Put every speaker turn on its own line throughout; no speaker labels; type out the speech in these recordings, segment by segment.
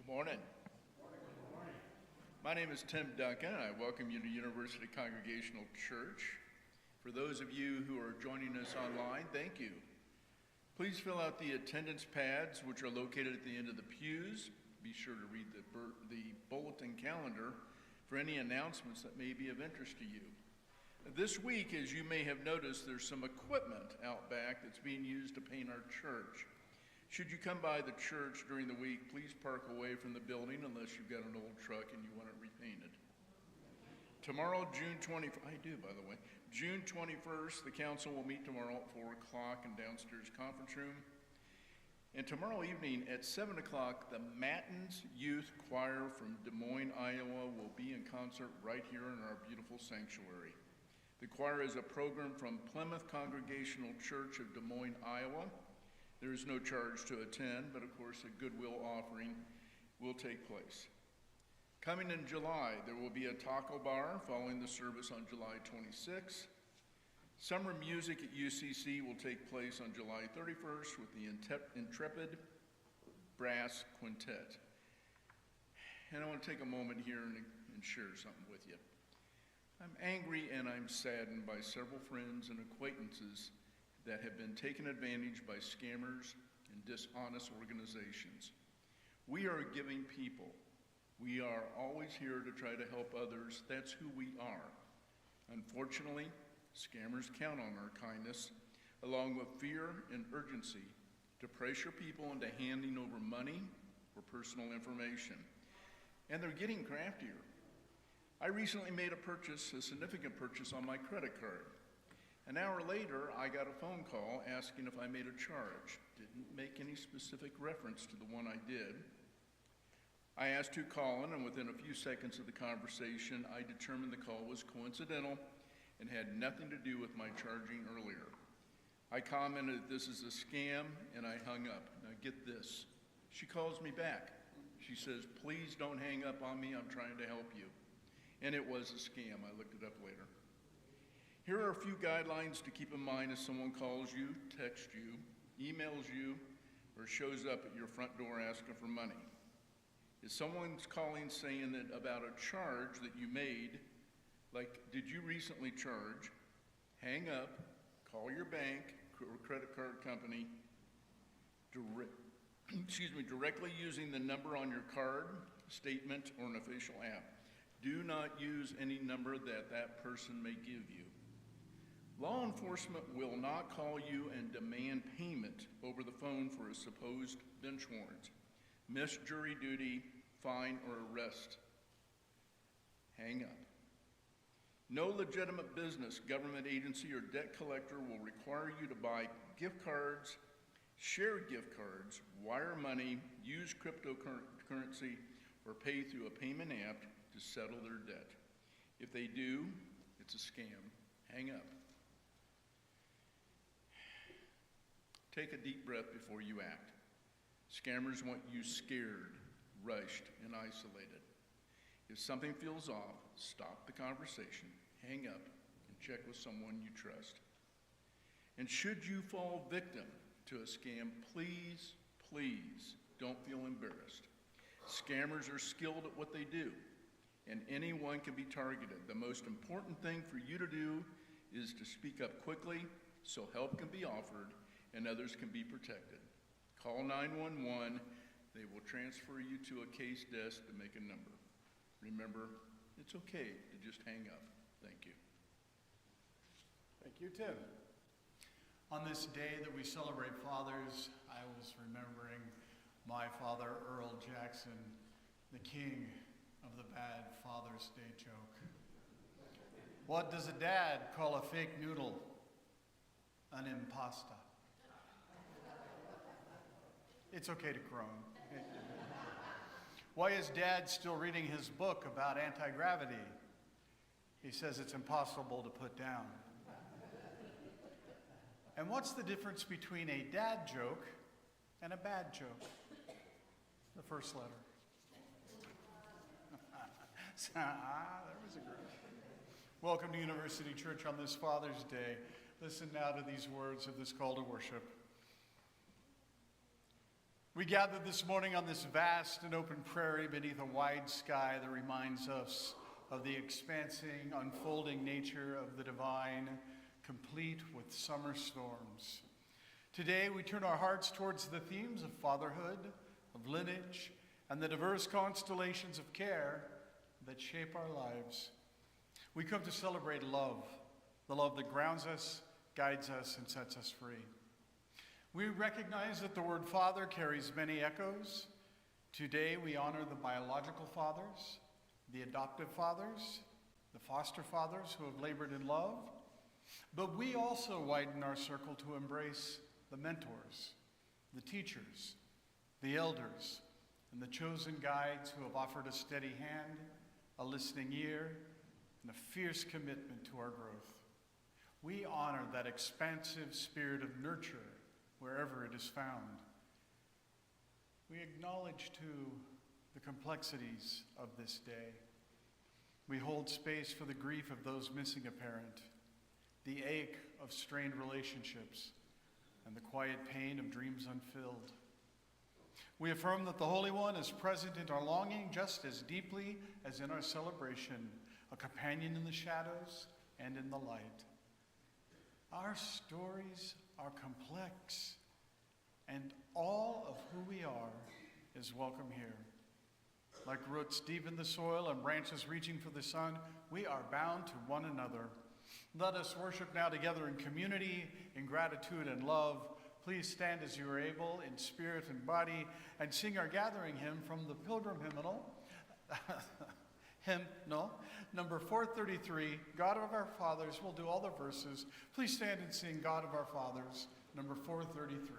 Morning. My name is Tim Duncan, and I welcome you to University Congregational Church. For those of you who are joining us online, thank you. Please fill out the attendance pads, which are located at the end of the pews. Be sure to read the bulletin calendar for any announcements that may be of interest to you. This week, as you may have noticed, there's some equipment out back that's being used to paint our church. Should you come by the church during the week, please park away from the building unless you've got an old truck and you want it repainted. Tomorrow, June 21st, the council will meet tomorrow at 4 o'clock in downstairs conference room. And tomorrow evening at 7 o'clock, the Matins Youth Choir from Des Moines, Iowa will be in concert right here in our beautiful sanctuary. The choir is a program from Plymouth Congregational Church of Des Moines, Iowa. There is no charge to attend, but of course a goodwill offering will take place. Coming in July, there will be a taco bar following the service on July 26th. Summer music at UCC will take place on July 31st with the Intrepid Brass Quintet. And I want to take a moment here and share something with you. I'm angry and I'm saddened by several friends and acquaintances that have been taken advantage by scammers and dishonest organizations. We are giving people. We are always here to try to help others. That's who we are. Unfortunately, scammers count on our kindness, along with fear and urgency, to pressure people into handing over money or personal information. And they're getting craftier. I recently made a significant purchase on my credit card. An hour later, I got a phone call asking if I made a charge. Didn't make any specific reference to the one I did. I asked who called, and within a few seconds of the conversation, I determined the call was coincidental and had nothing to do with my charging earlier. I commented that this is a scam, and I hung up. Now get this. She calls me back. She says, "Please don't hang up on me. I'm trying to help you." And it was a scam. I looked it up later. Here are a few guidelines to keep in mind if someone calls you, texts you, emails you, or shows up at your front door asking for money. If someone's calling saying that about a charge that you made, like, "Did you recently charge?" hang up, call your bank or credit card company, directly using the number on your card, statement, or an official app. Do not use any number that person may give you. Law enforcement will not call you and demand payment over the phone for a supposed bench warrant, miss jury duty, fine, or arrest. Hang up. No legitimate business, government agency, or debt collector will require you to buy gift cards, share gift cards, wire money, use cryptocurrency, or pay through a payment app to settle their debt. If they do, it's a scam. Hang up. Take a deep breath before you act. Scammers want you scared, rushed, and isolated. If something feels off, stop the conversation, hang up, and check with someone you trust. And should you fall victim to a scam, please don't feel embarrassed. Scammers are skilled at what they do, and anyone can be targeted. The most important thing for you to do is to speak up quickly so help can be offered and others can be protected. Call 911. They will transfer you to a case desk to make a number. Remember, it's okay to just hang up. Thank you.
Thank you, Tim. On this day that we celebrate fathers, I was remembering my father, Earl Jackson, the king of the bad Father's Day joke. What does a dad call a fake noodle? An impasta. It's okay to groan. Why is Dad still reading his book about anti-gravity? He says it's impossible to put down. And what's the difference between a dad joke and a bad joke? The first letter. There was a group. Welcome to University Church on this Father's Day. Listen now to these words of this call to worship. We gather this morning on this vast and open prairie beneath a wide sky that reminds us of the expansing, unfolding nature of the divine, complete with summer storms. Today, we turn our hearts towards the themes of fatherhood, of lineage, and the diverse constellations of care that shape our lives. We come to celebrate love, the love that grounds us, guides us, and sets us free. We recognize that the word father carries many echoes. Today, we honor the biological fathers, the adoptive fathers, the foster fathers who have labored in love, but we also widen our circle to embrace the mentors, the teachers, the elders, and the chosen guides who have offered a steady hand, a listening ear, and a fierce commitment to our growth. We honor that expansive spirit of nurture wherever it is found. We acknowledge, too, the complexities of this day. We hold space for the grief of those missing a parent, the ache of strained relationships, and the quiet pain of dreams unfilled. We affirm that the Holy One is present in our longing just as deeply as in our celebration, a companion in the shadows and in the light. Our stories are complex, and all of who we are is welcome here. Like roots deep in the soil and branches reaching for the sun, we are bound to one another. Let us worship now together in community, in gratitude and love. Please stand as you are able, in spirit and body, and sing our gathering hymn from the Pilgrim Hymnal, number 433, God of our Fathers. We'll do all the verses. Please stand and sing God of our Fathers, number 433.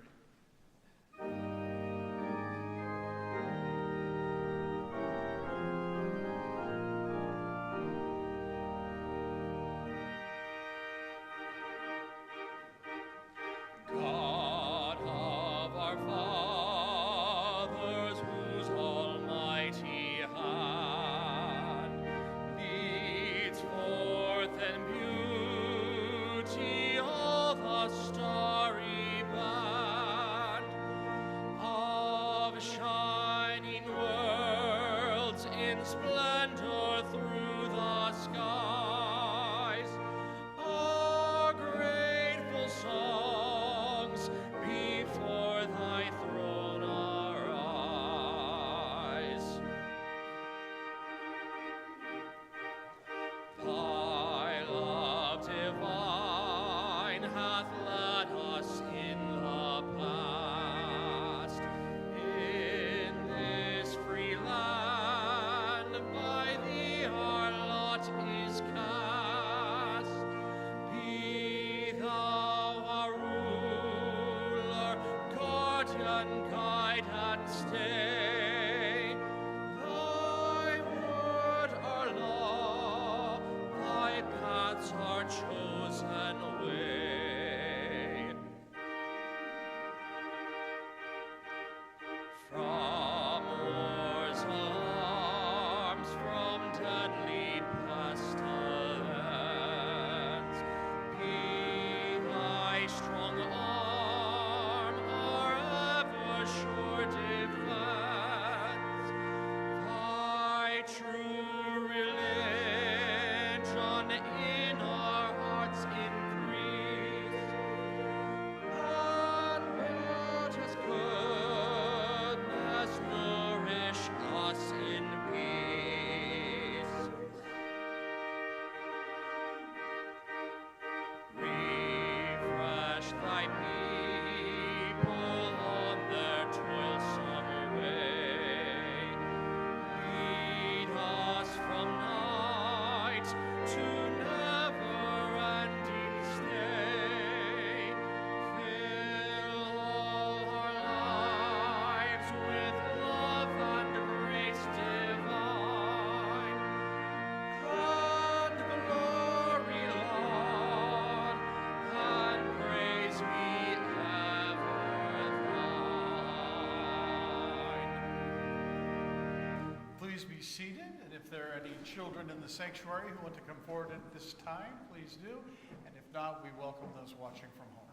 Please be seated, and if there are any children in the sanctuary who want to come forward at this time, please do. And if not, we welcome those watching from home.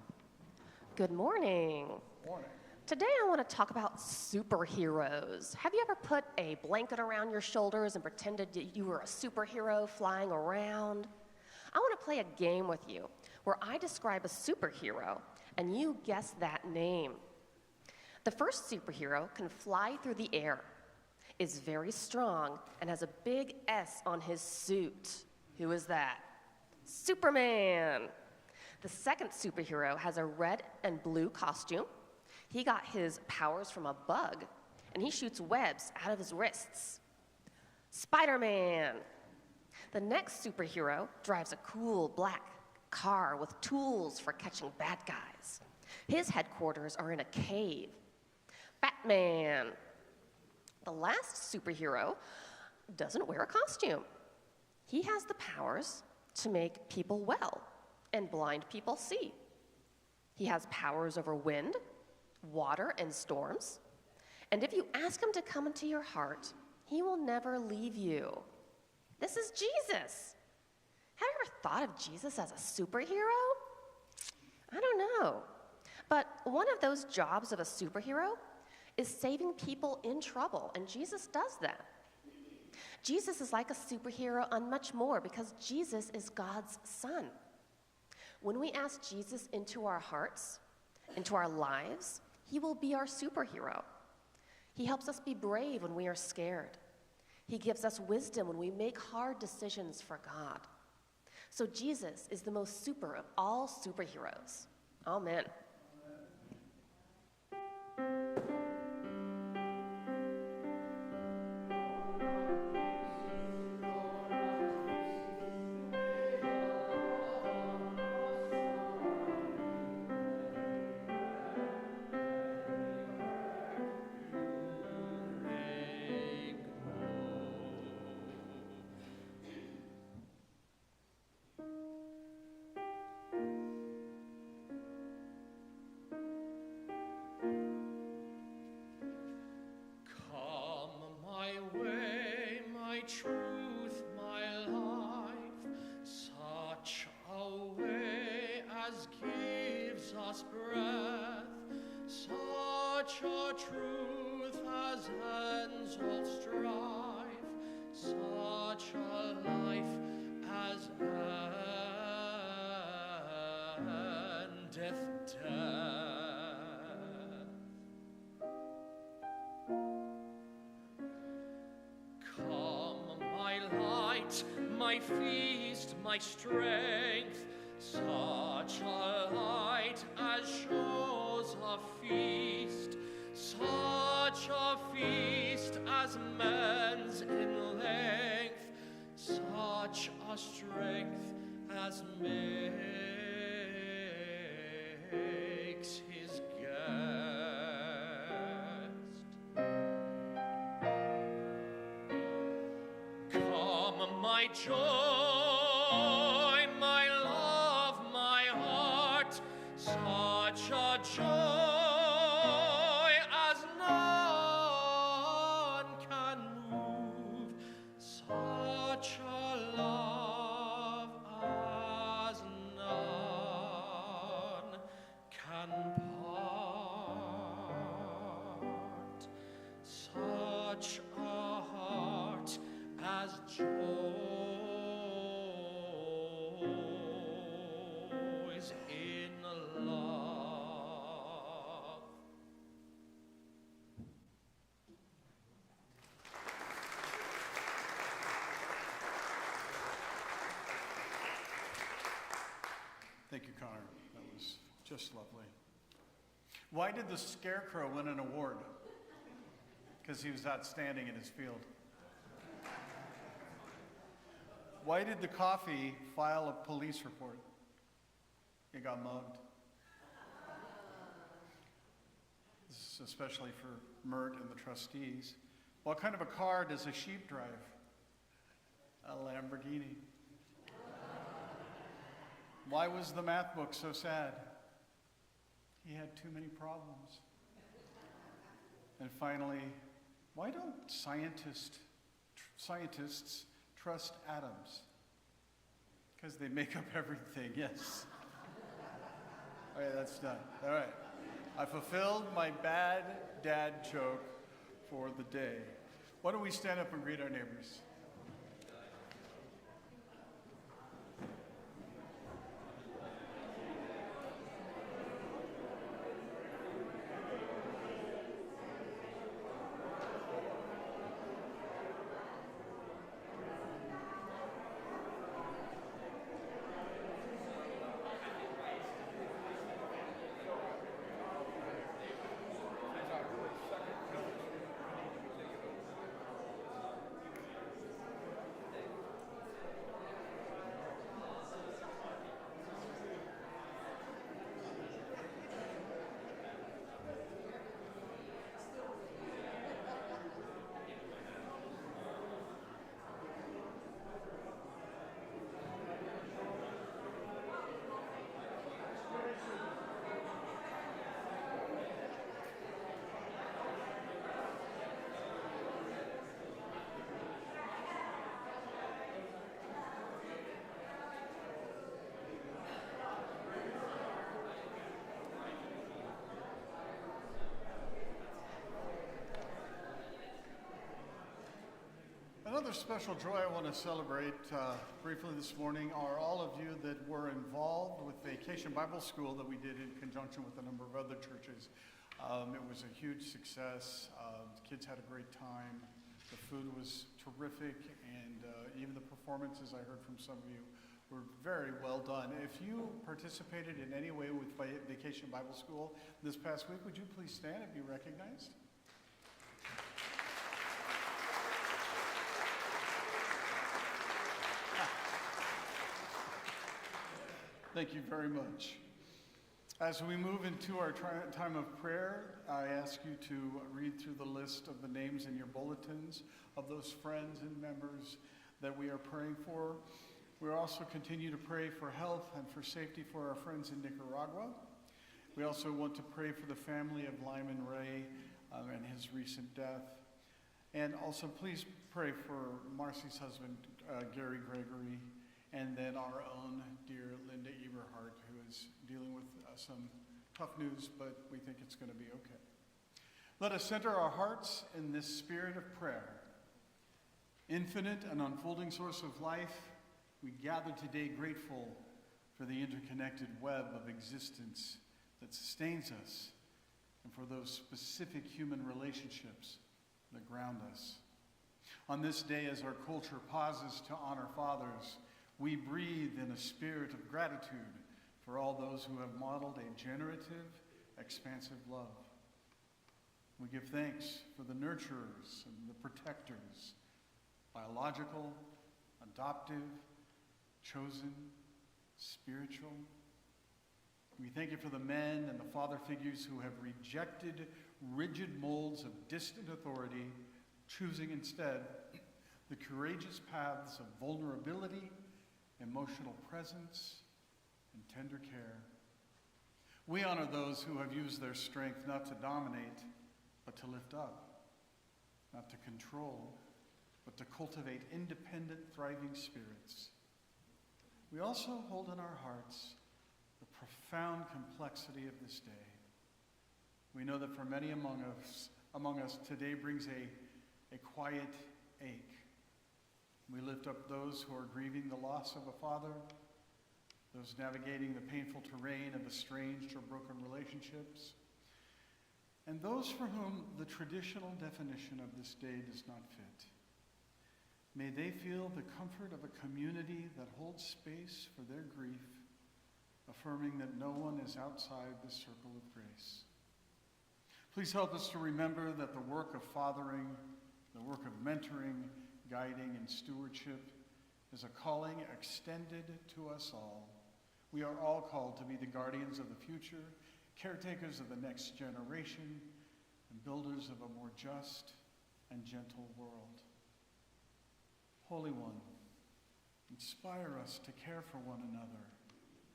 Good morning.
Morning.
Today I want to talk about superheroes. Have you ever put a blanket around your shoulders and pretended that you were a superhero flying around? I want to play a game with you where I describe a superhero and you guess that name. The first superhero can fly through the air, is very strong, and has a big S on his suit. Who is that? Superman. The second superhero has a red and blue costume. He got his powers from a bug, and he shoots webs out of his wrists. Spider-Man. The next superhero drives a cool black car with tools for catching bad guys. His headquarters are in a cave. Batman. The last superhero doesn't wear a costume. He has the powers to make people well and blind people see. He has powers over wind, water, and storms. And if you ask him to come into your heart, he will never leave you. This is Jesus. Have you ever thought of Jesus as a superhero? I don't know. But one of those jobs of a superhero is saving people in trouble, and Jesus does that. Jesus is like a superhero and much more because Jesus is God's Son. When we ask Jesus into our hearts, into our lives, he will be our superhero. He helps us be brave when we are scared. He gives us wisdom when we make hard decisions for God. So Jesus is the most super of all superheroes. Amen.
Truth, my life, such a way as gives us breath, such a truth as ends all strife, such a life as endeth death. My feast, my strength, such a light as shows a feast, such a feast as mends in length, such a strength as makes his guest. My joy, my love, my heart, such a joy as none can move, such a love as none can part, such a heart as joy. In love.
Thank you, Connor. That was just lovely. Why did the Scarecrow win an award? Because he was outstanding in his field. Why did the coffee file a police report? It got mugged. This is especially for Mert and the trustees. What kind of a car does a sheep drive? A Lamborghini. Why was the math book so sad? He had too many problems. And finally, why don't scientists trust atoms? Because they make up everything, yes. All right, that's done. All right. I fulfilled my bad dad joke for the day. Why don't we stand up and greet our neighbors? Another special joy I want to celebrate briefly this morning are all of you that were involved with Vacation Bible School that we did in conjunction with a number of other churches. It was a huge success. The kids had a great time. The food was terrific, and even the performances I heard from some of you were very well done. If you participated in any way with Vacation Bible School this past week, would you please stand and be recognized? Thank you very much. As we move into our time of prayer, I ask you to read through the list of the names in your bulletins of those friends and members that we are praying for. We also continue to pray for health and for safety for our friends in Nicaragua. We also want to pray for the family of Lyman Ray and his recent death. And also please pray for Marcy's husband, Gary Gregory, and then our own dear Linda Eberhardt, who is dealing with some tough news, but we think it's going to be okay. Let us center our hearts in this spirit of prayer. Infinite and unfolding source of life, we gather today grateful for the interconnected web of existence that sustains us and for those specific human relationships that ground us. On this day, as our culture pauses to honor fathers, we breathe in a spirit of gratitude for all those who have modeled a generative, expansive love. We give thanks for the nurturers and the protectors, biological, adoptive, chosen, spiritual. We thank you for the men and the father figures who have rejected rigid molds of distant authority, choosing instead the courageous paths of vulnerability, emotional presence, and tender care. We honor those who have used their strength not to dominate, but to lift up, not to control, but to cultivate independent, thriving spirits. We also hold in our hearts the profound complexity of this day. We know that for many among us today brings a quiet ache. We lift up those who are grieving the loss of a father, those navigating the painful terrain of estranged or broken relationships, and those for whom the traditional definition of this day does not fit. May they feel the comfort of a community that holds space for their grief, affirming that no one is outside the circle of grace. Please help us to remember that the work of fathering, the work of mentoring, guiding, and stewardship is a calling extended to us all. We are all called to be the guardians of the future, caretakers of the next generation, and builders of a more just and gentle world. Holy One, inspire us to care for one another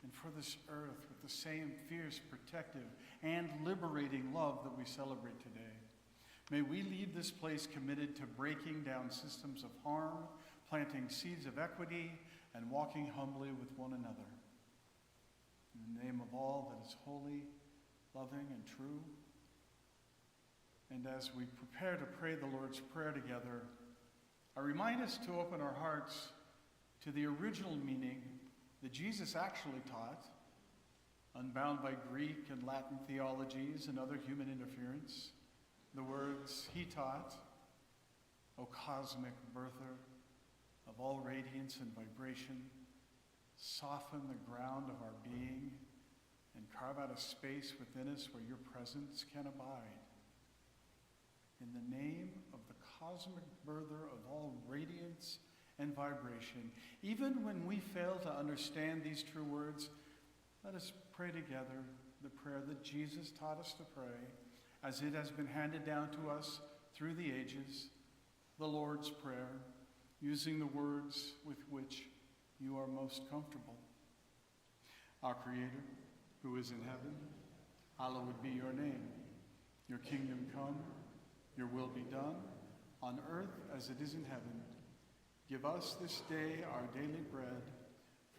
and for this earth with the same fierce, protective, and liberating love that we celebrate today. May we leave this place committed to breaking down systems of harm, planting seeds of equity, and walking humbly with one another. In the name of all that is holy loving and true. And as we prepare to pray the Lord's Prayer together, I remind us to open our hearts to the original meaning that Jesus actually taught, unbound by Greek and Latin theologies and other human interference. The words he taught, O cosmic birther of all radiance and vibration, soften the ground of our being and carve out a space within us where your presence can abide. In the name of the cosmic birther of all radiance and vibration, even when we fail to understand these true words, let us pray together the prayer that Jesus taught us to pray, as it has been handed down to us through the ages, the Lord's Prayer, using the words with which you are most comfortable. Our Creator, who is in heaven, hallowed be your name. Your kingdom come, your will be done, on earth as it is in heaven. Give us this day our daily bread.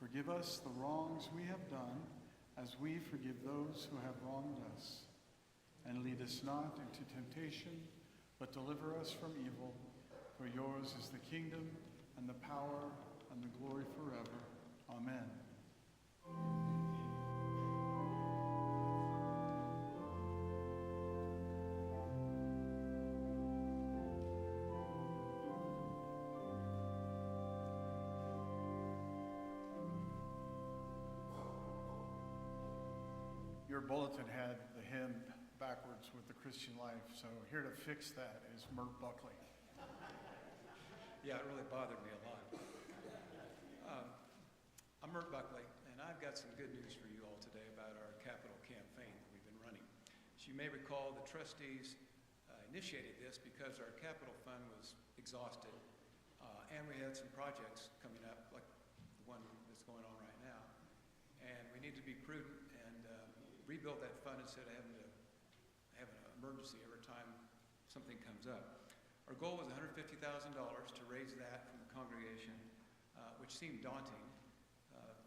Forgive us the wrongs we have done, as we forgive those who have wronged us. And lead us not into temptation, but deliver us from evil. For yours is the kingdom, and the power, and the glory forever. Amen. Your bulletin had the hymn backwards with the Christian life, so here to fix that is Mert Buckley.
Yeah, it really bothered me a lot. I'm Mert Buckley, and I've got some good news for you all today about our capital campaign that we've been running. As you may recall, the trustees initiated this because our capital fund was exhausted, and we had some projects coming up, like the one that's going on right now. And we need to be prudent and rebuild that fund instead of having to have an emergency every time something comes up. Our goal was $150,000 to raise that from the congregation, which seemed daunting.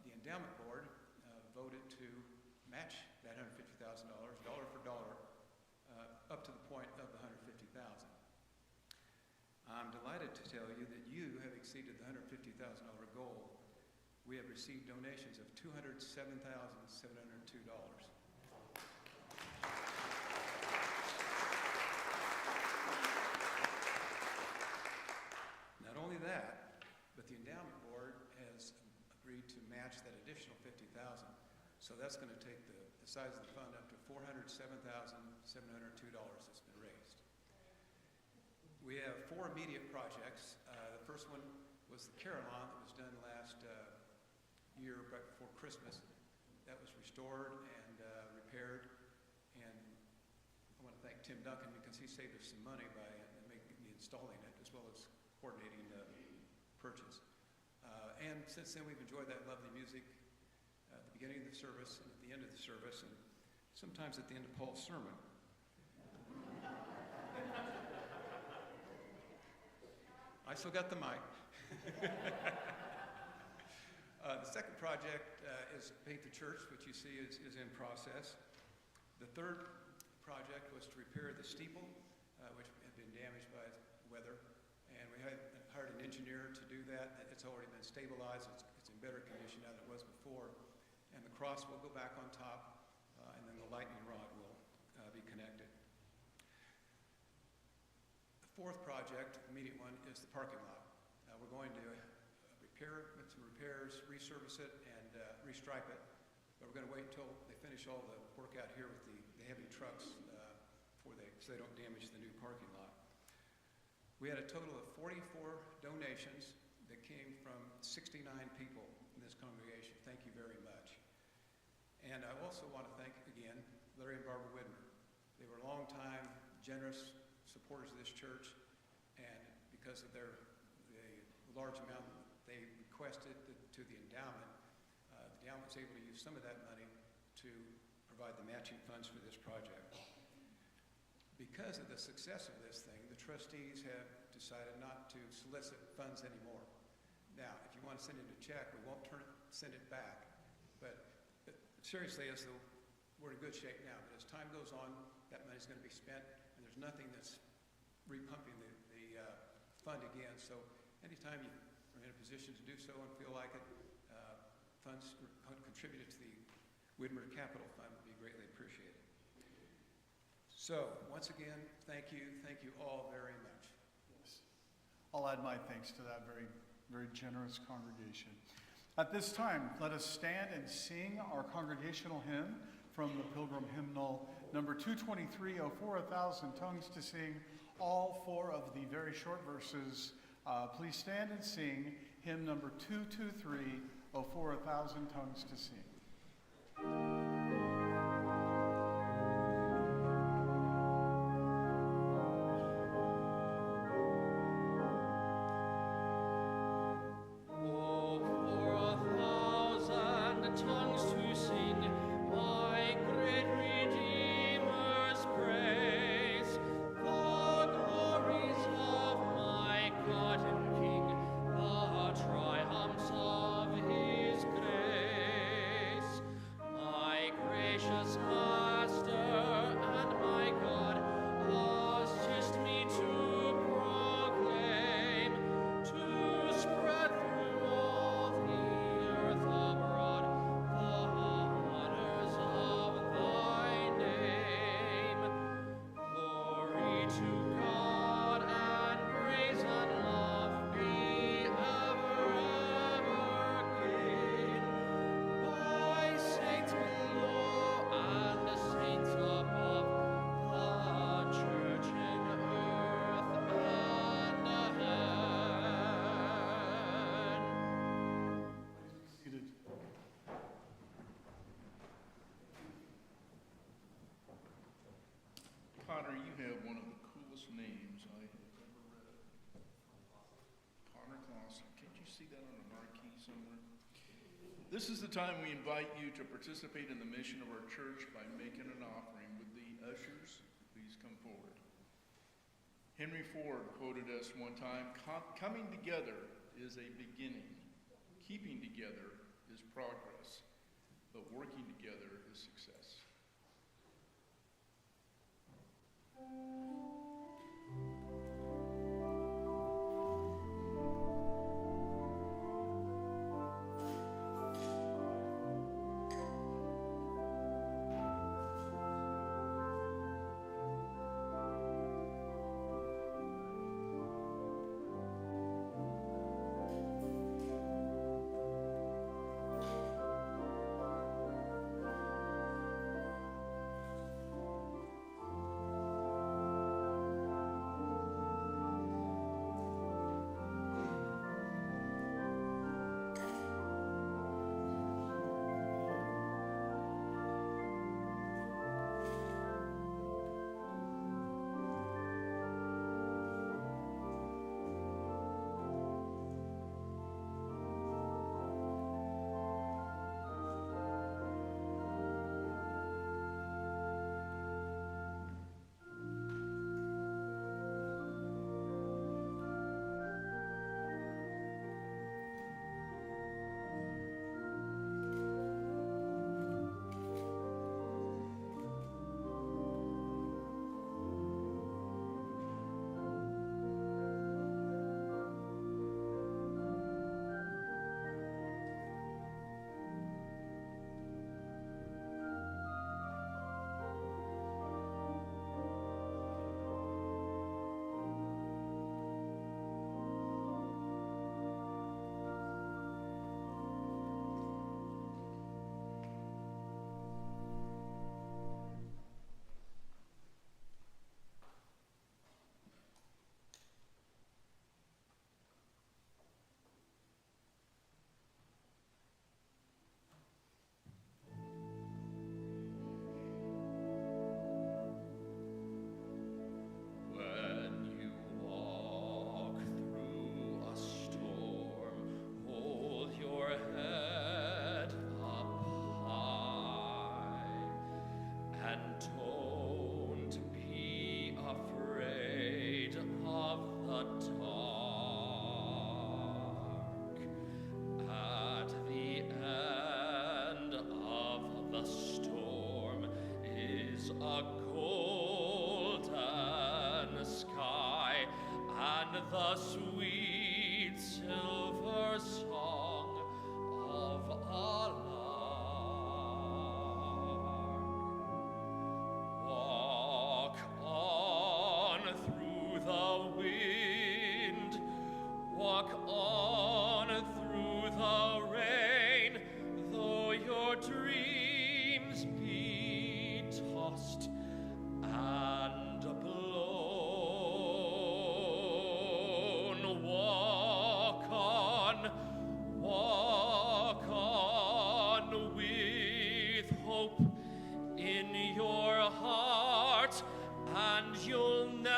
The endowment board voted to match that $150,000, dollar for dollar, up to the point of the $150,000. I'm delighted to tell you that you have exceeded the $150,000 goal. We have received donations of $207,702. Not only that, but the endowment board has agreed to match that additional $50,000. So that's going to take the size of the fund up to $407,702 that's been raised. We have 4 immediate projects. The first one was the Carillon that was done last year, right before Christmas. That was restored and repaired. And I want to thank Tim Duncan because he saved us some money by installing it as well as coordinating the purchase. And since then, we've enjoyed that lovely music at the beginning of the service and at the end of the service, and sometimes at the end of Paul's sermon. I still got the mic. The second project is Paint the Church, which you see is in process. The third project was to repair the steeple, which had been damaged by weather. And we hired an engineer to do that. It's already been stabilized. It's in better condition now than it was before. And the cross will go back on top, and then the lightning rod will be connected. The fourth project, the immediate one, is the parking lot. We're going to make some repairs, resurface it, and restripe it. But we're going to wait until they finish all the work out here with the heavy trucks so they don't damage the new parking lot. We had a total of 44 donations that came from 69 people in this congregation. Thank you very much. And I also want to thank, again, Larry and Barbara Widmer. They were longtime, generous supporters of this church, and because of the large amount they requested to the endowment was able to use some of that money to provide the matching funds for this project. Because of the success of this thing, the trustees have decided not to solicit funds anymore. Now, if you want to send in a check, we won't send it back. But seriously, as the we're in good shape now, but as time goes on, that money's going to be spent, and there's nothing that's repumping the fund again. So anytime you are in a position to do so and feel like it, funds contributed to the Widmer Capital Fund would be greatly appreciated. So, once again, thank you all very much.
Yes. I'll add my thanks to that very, very generous congregation. At this time, let us stand and sing our congregational hymn from the Pilgrim Hymnal, number 223, "O for 1,000 tongues to sing," all four of the very short verses. Please stand and sing hymn number 223, "O for 1,000 tongues to sing."
Connor, you have one of the coolest names I have ever read. Connor Clausen. Can't you see that on a marquee somewhere? This is the time we invite you to participate in the mission of our church by making an offering. Would the ushers please come forward? Henry Ford quoted us one time, "Coming together is a beginning. Keeping together is progress. But working together is success."
hope in your heart, and you'll never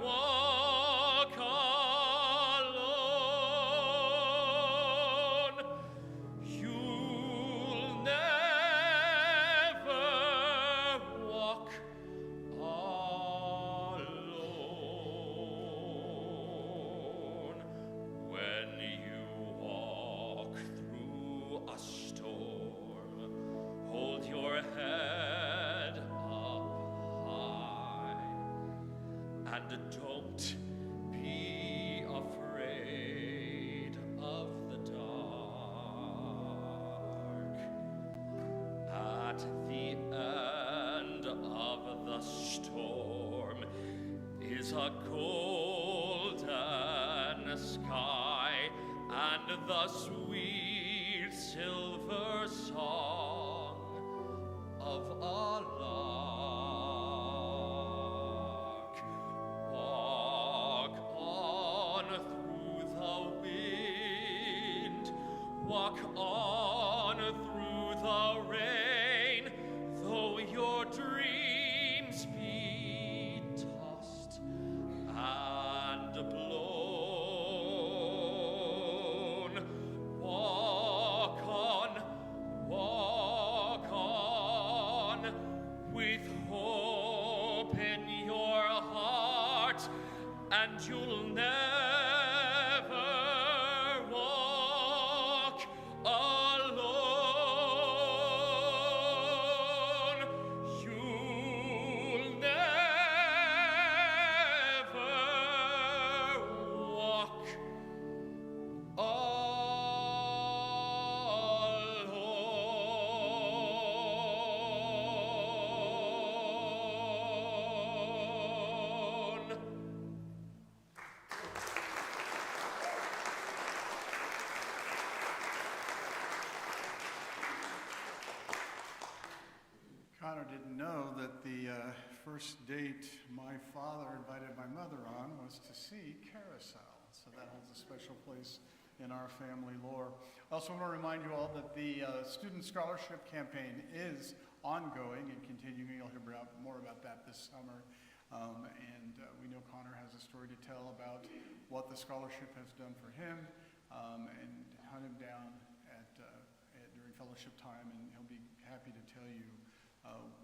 walk alone. You'll never walk alone. When you walk through a storm, hold your head up high, and don't be afraid of the dark. At the end of the storm is a golden sky and the sweet silver song of a lark. Walk on through the wind, walk on through the rain, though your dreams be tossed and blown. Walk on with hope in your heart, and you'll never walk alone. You'll never walk alone.
Connor didn't know that the first date my father invited my mother on was to see Carousel. So that holds a special place in our family lore. I also want to remind you all that the Student Scholarship Campaign is ongoing and continuing. You'll hear more about that this summer. We know Connor has a story to tell about what the scholarship has done for him, and hunt him down during fellowship time, and he'll be happy to tell you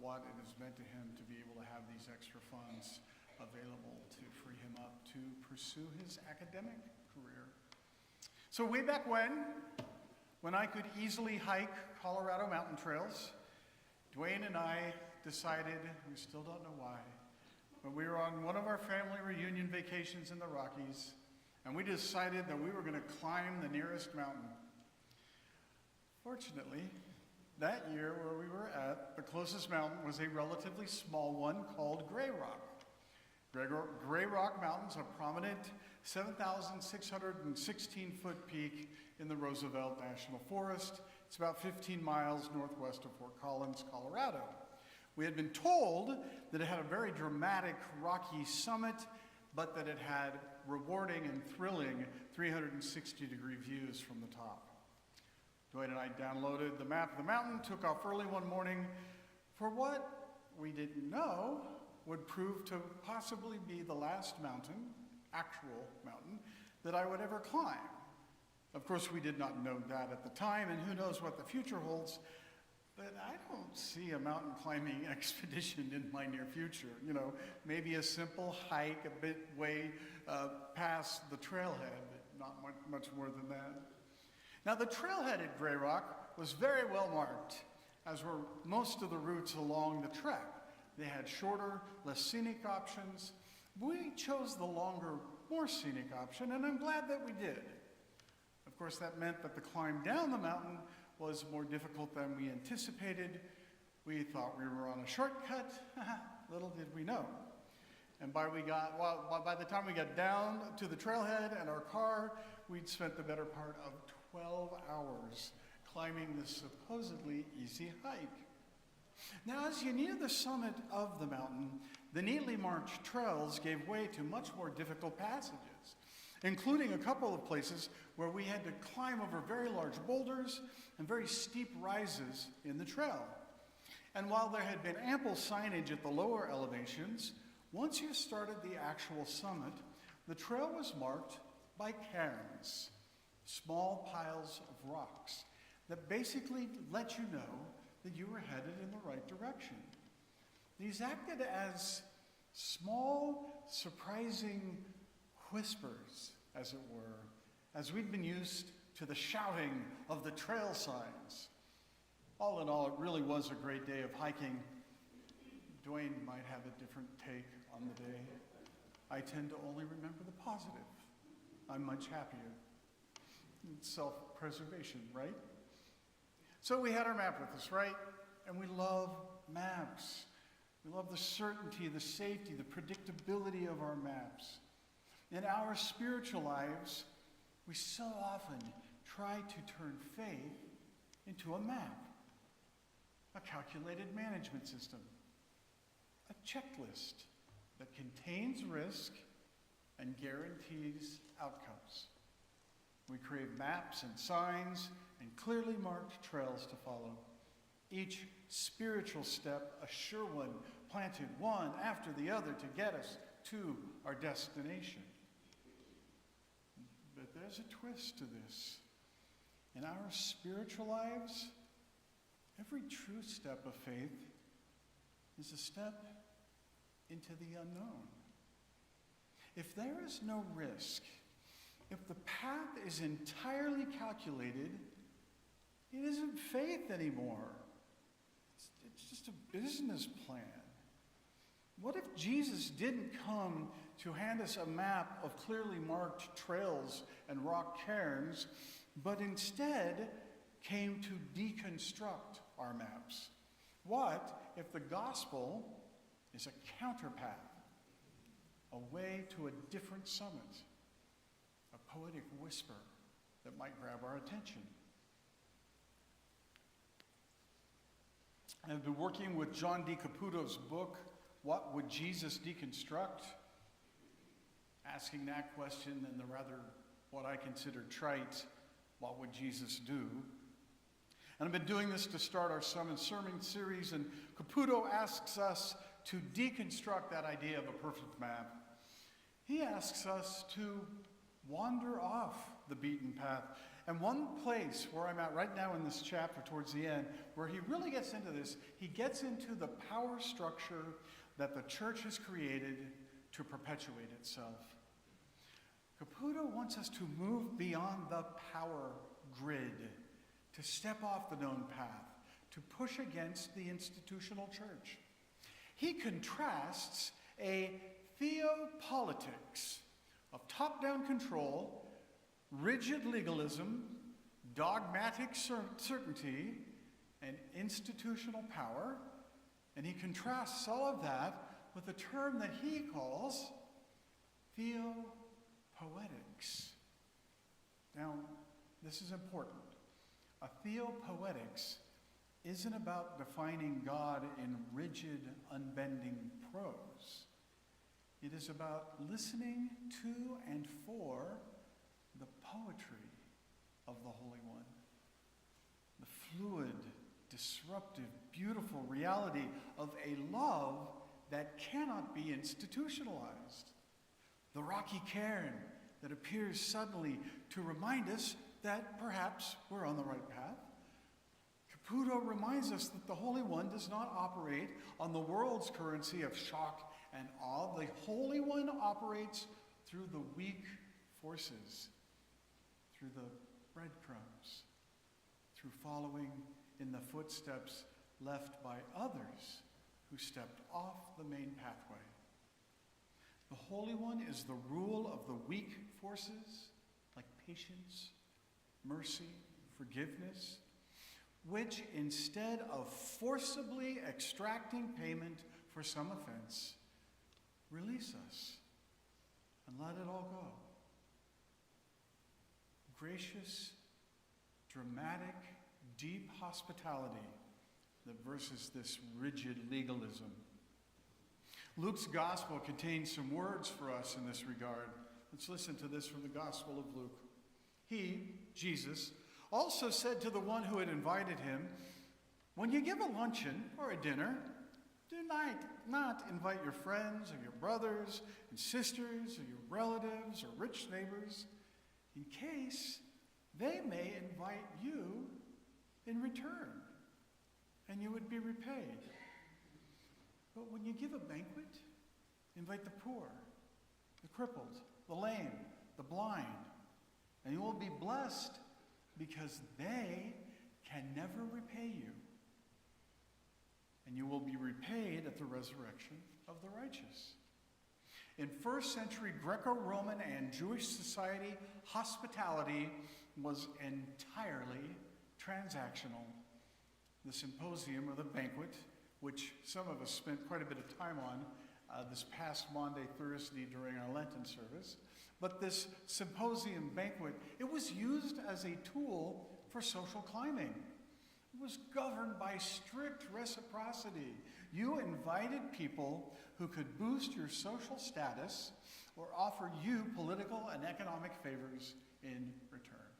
what it has meant to him to be able to have these extra funds available to free him up to pursue his academic career. So way back when I could easily hike Colorado mountain trails, Dwayne and I decided, we still don't know why, but we were on one of our family reunion vacations in the Rockies, and we decided that we were going to climb the nearest mountain. Fortunately, that year where we were at, the closest mountain was a relatively small one called Grey Rock. Grey Rock Mountain's a prominent 7,616-foot peak in the Roosevelt National Forest. It's about 15 miles northwest of Fort Collins, Colorado. We had been told that it had a very dramatic rocky summit, but that it had rewarding and thrilling 360-degree views from the top. Dwayne and I downloaded the map of the mountain, took off early one morning for what we didn't know would prove to possibly be the last mountain, actual mountain, that I would ever climb. Of course, we did not know that at the time, and who knows what the future holds, but I don't see a mountain climbing expedition in my near future. You know, maybe a simple hike a bit way past the trailhead, but not much more than that. Now, the trailhead at Grey Rock was very well marked, as were most of the routes along the trek. They had shorter, less scenic options. We chose the longer, more scenic option, and I'm glad that we did. Of course, that meant that the climb down the mountain was more difficult than we anticipated. We thought we were on a shortcut. Little did we know. And by the time we got down to the trailhead and our car, we'd spent the better part of 12 hours climbing this supposedly easy hike. Now, as you near the summit of the mountain, the neatly marked trails gave way to much more difficult passages. including a couple of places where we had to climb over very large boulders and very steep rises in the trail. And while there had been ample signage at the lower elevations, once you started the actual summit, the trail was marked by cairns, small piles of rocks that basically let you know that you were headed in the right direction. These acted as small, surprising whispers, as it were, as we'd been used to the shouting of the trail signs. All in all, it really was a great day of hiking. Dwayne might have a different take on the day. I tend to only remember the positive. I'm much happier. It's self-preservation, right? So we had our map with us, right? And we love maps. We love the certainty, the safety, the predictability of our maps. In our spiritual lives, we so often try to turn faith into a map, a calculated management system, a checklist that contains risk and guarantees outcomes. We create maps and signs and clearly marked trails to follow. Each spiritual step, a sure one, planted one after the other to get us to our destination. But there's a twist to this. In our spiritual lives, every true step of faith is a step into the unknown. If there is no risk, if the path is entirely calculated, it isn't faith anymore. It's just a business plan. What if Jesus didn't come to hand us a map of clearly marked trails and rock cairns, but instead came to deconstruct our maps? What if the gospel is a counterpath, a way to a different summit, a poetic whisper that might grab our attention? I've been working with John D. Caputo's book, What Would Jesus Deconstruct? Asking that question in the rather, what I consider trite, what would Jesus do? And I've been doing this to start our sermon series, and Caputo asks us to deconstruct that idea of a perfect map. He asks us to wander off the beaten path. And one place where I'm at right now in this chapter towards the end, where he really gets into this, he gets into the power structure that the church has created to perpetuate itself. Caputo wants us to move beyond the power grid, to step off the known path, to push against the institutional church. He contrasts a theopolitics of top-down control, rigid legalism, dogmatic certainty, and institutional power, and he contrasts all of that with a term that he calls theopoetics. Now, this is important. A theopoetics isn't about defining God in rigid, unbending prose. It is about listening to and for the poetry of the Holy One, the fluid, disruptive, beautiful reality of a love that cannot be institutionalized, the rocky cairn that appears suddenly to remind us that perhaps we're on the right path. Caputo reminds us that the Holy One does not operate on the world's currency of shock and awe. The Holy One operates through the weak forces, through the breadcrumbs, through following in the footsteps left by others who stepped off the main pathway. The Holy One is the rule of the weak forces, like patience, mercy, forgiveness, which instead of forcibly extracting payment for some offense, release us and let it all go. Gracious, dramatic, deep hospitality that versus this rigid legalism. Luke's gospel contains some words for us in this regard. Let's listen to this from the Gospel of Luke. He, Jesus, also said to the one who had invited him, "When you give a luncheon or a dinner, do not invite your friends or your brothers and sisters or your relatives or rich neighbors, in case they may invite you in return, and you would be repaid. But when you give a banquet, invite the poor, the crippled, the lame, the blind, and you will be blessed because they can never repay you. And you will be repaid at the resurrection of the righteous." In first century Greco-Roman and Jewish society, hospitality was entirely transactional. The symposium, or the banquet, which some of us spent quite a bit of time on this past Maundy, Thursday during our Lenten service. But this symposium banquet, it was used as a tool for social climbing. It was governed by strict reciprocity. You invited people who could boost your social status or offer you political and economic favors in return.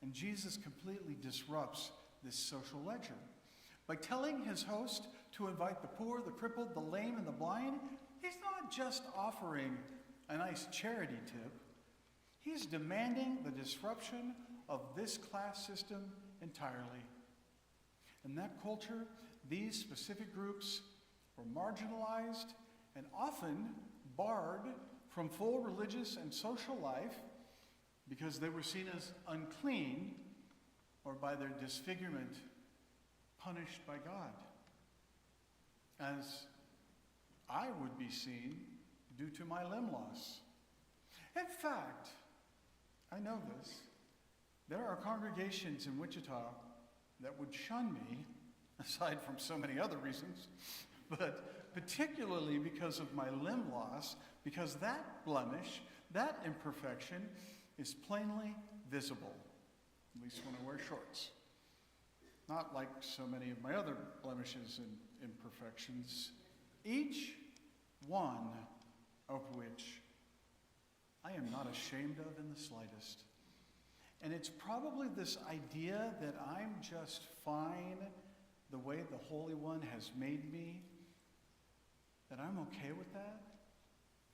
And Jesus completely disrupts this social ledger. By telling his host to invite the poor, the crippled, the lame, and the blind, he's not just offering a nice charity tip. He's demanding the disruption of this class system entirely. In that culture, these specific groups were marginalized and often barred from full religious and social life because they were seen as unclean or by their disfigurement punished by God, as I would be seen due to my limb loss. In fact, I know this, there are congregations in Wichita that would shun me, aside from so many other reasons, but particularly because of my limb loss, because that blemish, that imperfection, is plainly visible, at least when I wear shorts. Not like so many of my other blemishes and imperfections, each one of which I am not ashamed of in the slightest. And it's probably this idea that I'm just fine the way the Holy One has made me, that I'm okay with that.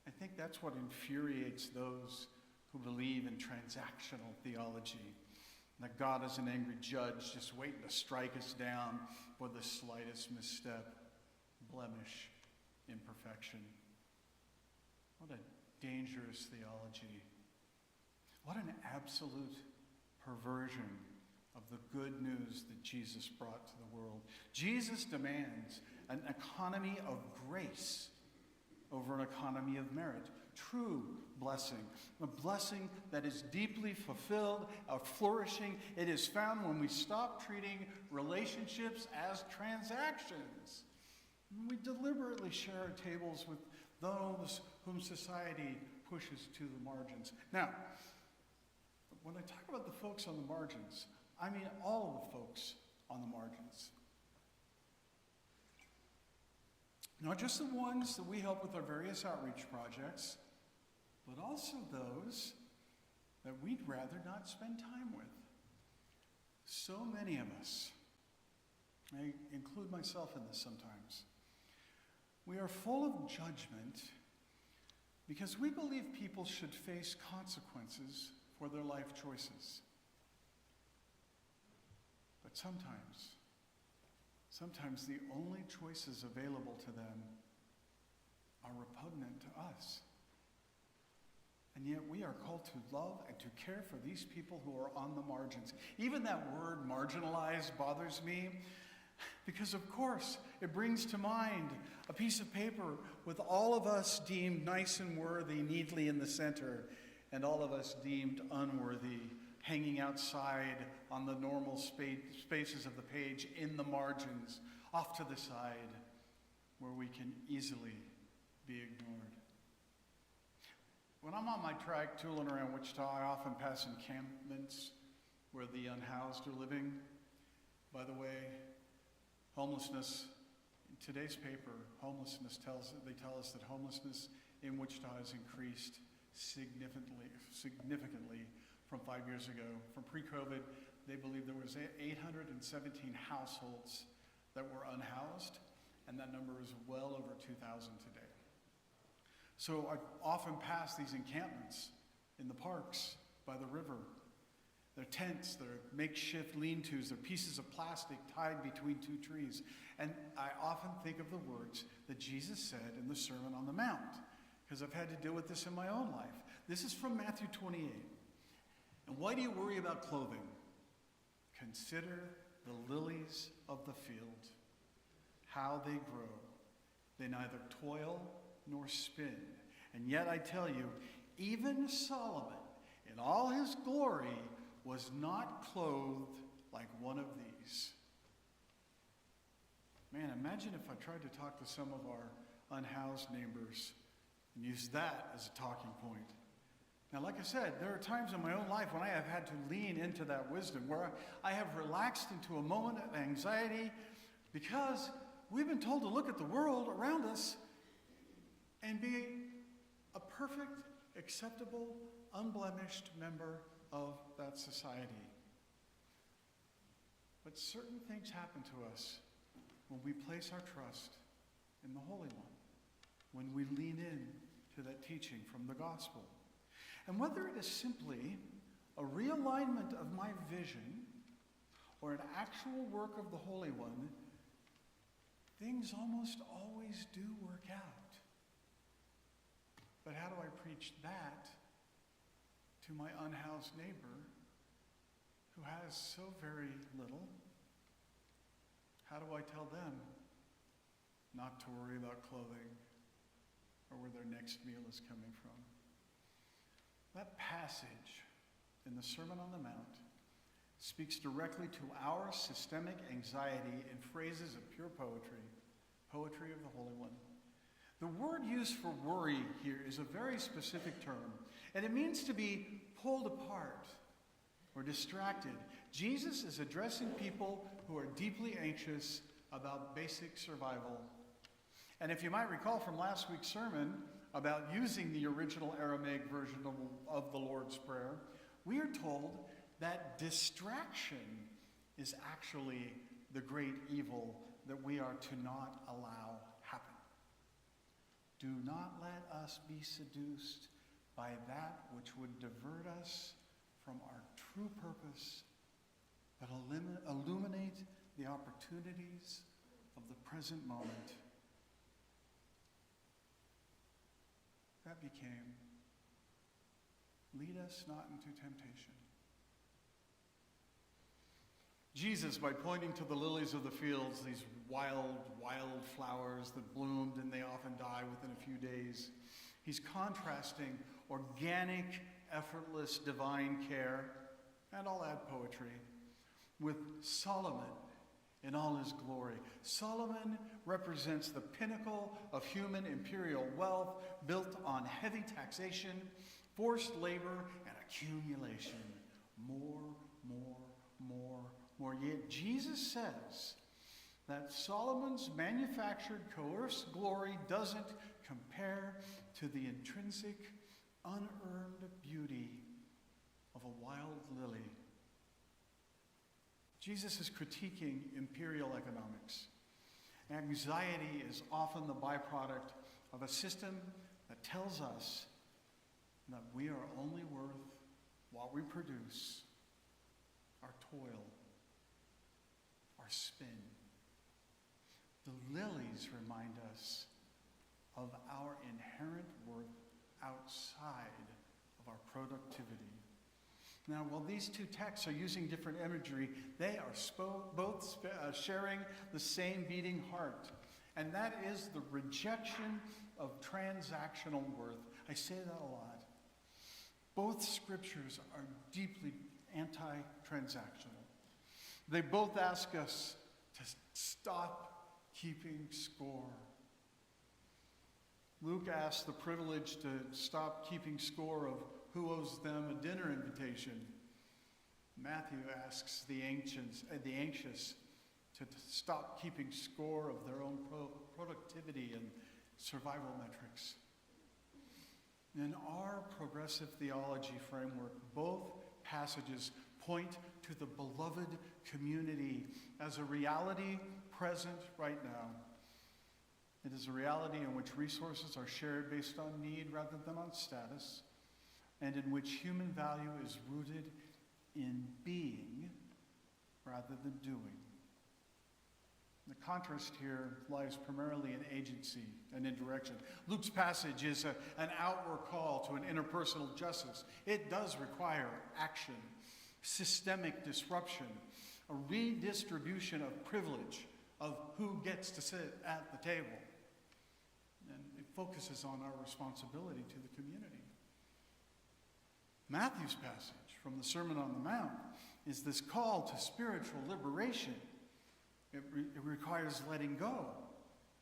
I think that's what infuriates those who believe in transactional theology, that God is an angry judge just waiting to strike us down for the slightest misstep, blemish, imperfection. What a dangerous theology. What an absolute perversion of the good news that Jesus brought to the world. Jesus demands an economy of grace over an economy of merit. True blessing, a blessing that is deeply fulfilled, a flourishing. It is found when we stop treating relationships as transactions. We deliberately share our tables with those whom society pushes to the margins. Now, when I talk about the folks on the margins, I mean all of the folks on the margins. Not just the ones that we help with our various outreach projects, but also those that we'd rather not spend time with. So many of us, I include myself in this sometimes, we are full of judgment because we believe people should face consequences for their life choices. But sometimes the only choices available to them are repugnant to us. And yet we are called to love and to care for these people who are on the margins. Even that word marginalized bothers me because, of course, it brings to mind a piece of paper with all of us deemed nice and worthy neatly in the center, and all of us deemed unworthy hanging outside on the normal spaces of the page in the margins, off to the side, where we can easily be ignored. When I'm on my trike tooling around Wichita, I often pass encampments where the unhoused are living. By the way, homelessness, in today's paper, they tell us that homelessness in Wichita has increased significantly from 5 years ago. From pre-COVID, they believe there was 817 households that were unhoused, and that number is well over 2,000 today. So I often pass these encampments in the parks by the river. They're tents, they're makeshift lean-tos, they're pieces of plastic tied between two trees. And I often think of the words that Jesus said in the Sermon on the Mount, because I've had to deal with this in my own life. This is from Matthew 28. And why do you worry about clothing? Consider the lilies of the field, how they grow. They neither toil nor spin. And yet I tell you, even Solomon, in all his glory, was not clothed like one of these. Man, imagine if I tried to talk to some of our unhoused neighbors and use that as a talking point. Now, like I said, there are times in my own life when I have had to lean into that wisdom, where I have relaxed into a moment of anxiety because we've been told to look at the world around us and be a perfect, acceptable, unblemished member of that society. But certain things happen to us when we place our trust in the Holy One, when we lean in to that teaching from the gospel. And whether it is simply a realignment of my vision or an actual work of the Holy One, things almost always do work out. But how do I preach that to my unhoused neighbor who has so very little? How do I tell them not to worry about clothing or where their next meal is coming from? That passage in the Sermon on the Mount speaks directly to our systemic anxiety in phrases of pure poetry, poetry of the Holy One. The word used for worry here is a very specific term, and it means to be pulled apart or distracted. Jesus is addressing people who are deeply anxious about basic survival. And if you might recall from last week's sermon about using the original Aramaic version of the Lord's Prayer, we are told that distraction is actually the great evil that we are to not allow happen. Do not let us be seduced by that which would divert us from our true purpose, but illuminate the opportunities of the present moment. That became, lead us not into temptation. Jesus, by pointing to the lilies of the fields, these wild, wild flowers that bloomed and they often die within a few days, he's contrasting organic, effortless, divine care, and I'll add poetry, with Solomon in all his glory. Solomon represents the pinnacle of human imperial wealth built on heavy taxation, forced labor, and accumulation. More, more, more, more. Yet Jesus says that Solomon's manufactured, coerced glory doesn't compare to the intrinsic, unearned beauty of a wild lily. Jesus is critiquing imperial economics. Anxiety is often the byproduct of a system that tells us that we are only worth what we produce, our toil, our spin. The lilies remind us of our inherent worth outside of our productivity. Now, while these two texts are using different imagery, they are both sharing the same beating heart, and that is the rejection of transactional worth. I say that a lot. Both scriptures are deeply anti-transactional. They both ask us to stop keeping score. Luke asks the privileged to stop keeping score of who owes them a dinner invitation. Matthew asks the anxious to stop keeping score of their own productivity and survival metrics. In our progressive theology framework, both passages point to the beloved community as a reality present right now. It is a reality in which resources are shared based on need rather than on status, and in which human value is rooted in being rather than doing. The contrast here lies primarily in agency and in direction. Luke's passage is an outward call to an interpersonal justice. It does require action, systemic disruption, a redistribution of privilege, of who gets to sit at the table. And it focuses on our responsibility to the community. Matthew's passage from the Sermon on the Mount is this call to spiritual liberation. It requires letting go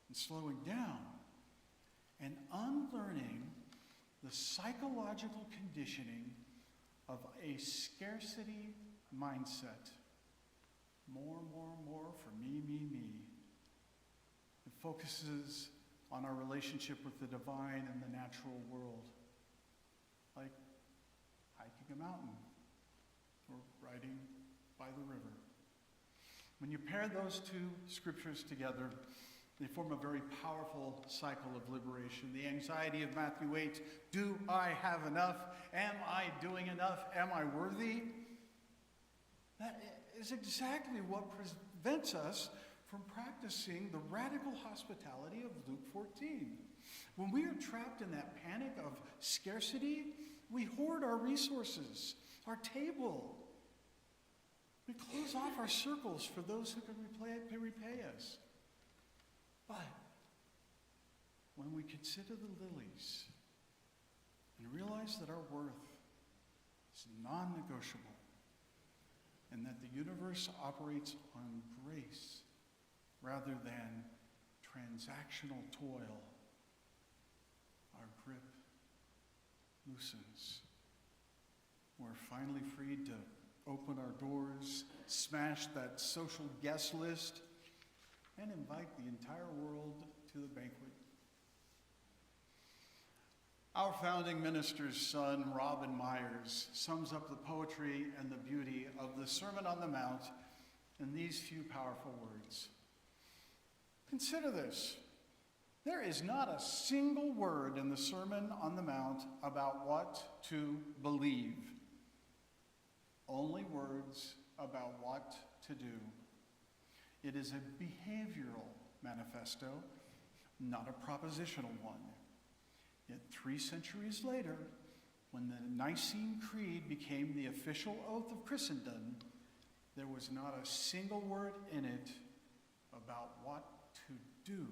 and slowing down and unlearning the psychological conditioning of a scarcity mindset. More for me, me, me. It focuses on our relationship with the divine and the natural world, like hiking a mountain or riding by the river. When you pair those two scriptures together, they form a very powerful cycle of liberation. The anxiety of Matthew 8, do I have enough? Am I doing enough? Am I worthy? That is exactly what prevents us from practicing the radical hospitality of Luke 14. When we are trapped in that panic of scarcity, we hoard our resources, our table. We close off our circles for those who can repay us. But when we consider the lilies and realize that our worth is non-negotiable and that the universe operates on grace rather than transactional toil, our grip loosens. We're finally freed to open our doors, smash that social guest list, and invite the entire world to the banquet. Our founding minister's son, Robin Myers, sums up the poetry and the beauty of the Sermon on the Mount in these few powerful words. Consider this. There is not a single word in the Sermon on the Mount about what to believe. Only words about what to do. It is a behavioral manifesto, not a propositional one. Yet 3 centuries later, when the Nicene Creed became the official oath of Christendom, there was not a single word in it about what to do.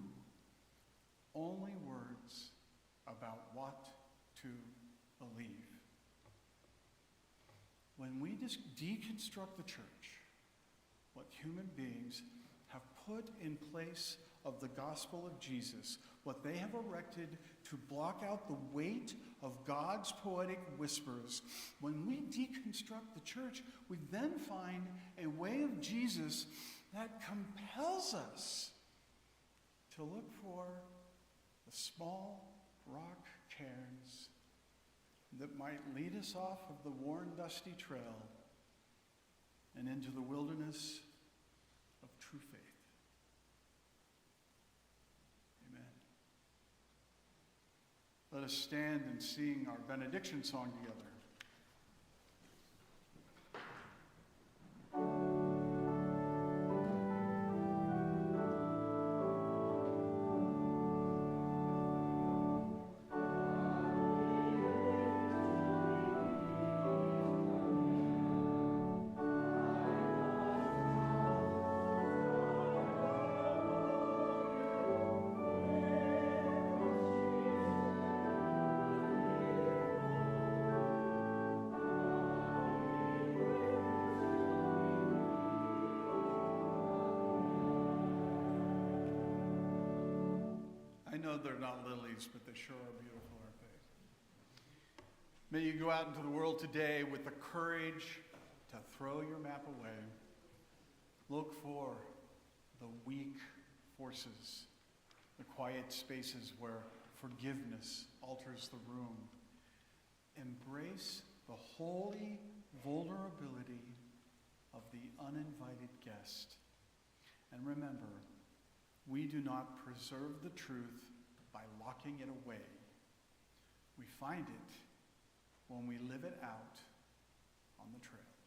Only words about what to believe. When we deconstruct the church, what human beings have put in place of the gospel of Jesus, what they have erected to block out the weight of God's poetic whispers, when we deconstruct the church, we then find a way of Jesus that compels us to look for the small rock cairns that might lead us off of the worn, dusty trail and into the wilderness of true faith. Amen. Let us stand and sing our benediction song together. I know they're not lilies, but they sure are beautiful, aren't they? May you go out into the world today with the courage to throw your map away. Look for the weak forces, the quiet spaces where forgiveness alters the room embrace the holy vulnerability of the uninvited guest. And remember, we do not preserve the truth by locking it away. We find it when we live it out on the trail.